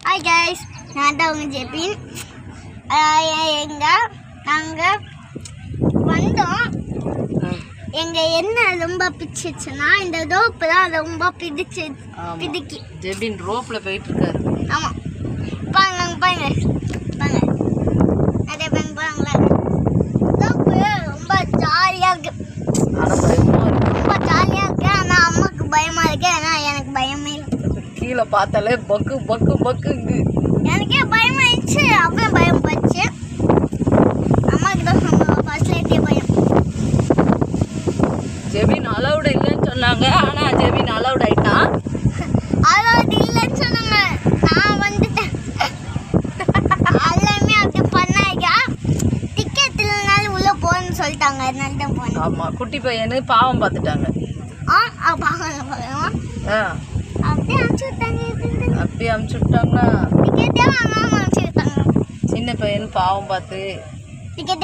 Hi guys, நான் தான் உங்கள் ஜெபின். நாங்கள் வந்தோம். எங்கள் என்ன ரொம்ப பிடிச்சிச்சுன்னா இந்த ரோப்பு தான் ரொம்ப பிடிக்கி. ஜெபின் ரோப்பில் போயிட்டு இருக்காரு. ஆமாம், பாருங்க பாருங்க பாருங்க, நிறைய பேர் பாருங்களா. ரோப்பு ரொம்ப ஜாலியாக இருக்கு, ரொம்ப ஜாலியாக இருக்கு. ஆனால் அம்மாவுக்கு பயமாக இருக்கு, ஆனால் எனக்கு பயமே இல்லை. கீழே பார்த்தாலே பக்கு பக்கு பக்குங்க. எனக்கே பயமாயிடுச்சு, அப்புறம் பயம் போச்சு. அம்மாவுக்கு தான் ஃபர்ஸ்ட்லேயே பயம். ஜெபின் அலவுடு இல்லைன்னு சொன்னாங்க, ஆனால் ஜெபின் அலவுட் ஆயிட்டான். அலவுட் இல்லைன்னு சொன்னாங்க, நான் வந்துட்டேன். எல்லாமே அப்படி பண்ணாங்க. டிக்கெட் இல்லைனாலும் உள்ளே போகணும்னு சொல்லிட்டாங்க, அதனால தான் போனேன். ஆமாம், குட்டி பையனு பாவம் பார்த்துட்டாங்க. அப்படியே அனுப்பிச்சு விட்டாங்க. அப்படியே அமுச்சு விட்டாங்கன்னா டிக்கெட்டே வாங்காமல் அனுப்பிச்சு விட்டாங்க. சின்ன பையனு பாவம் பார்த்து டிக்கெட்டே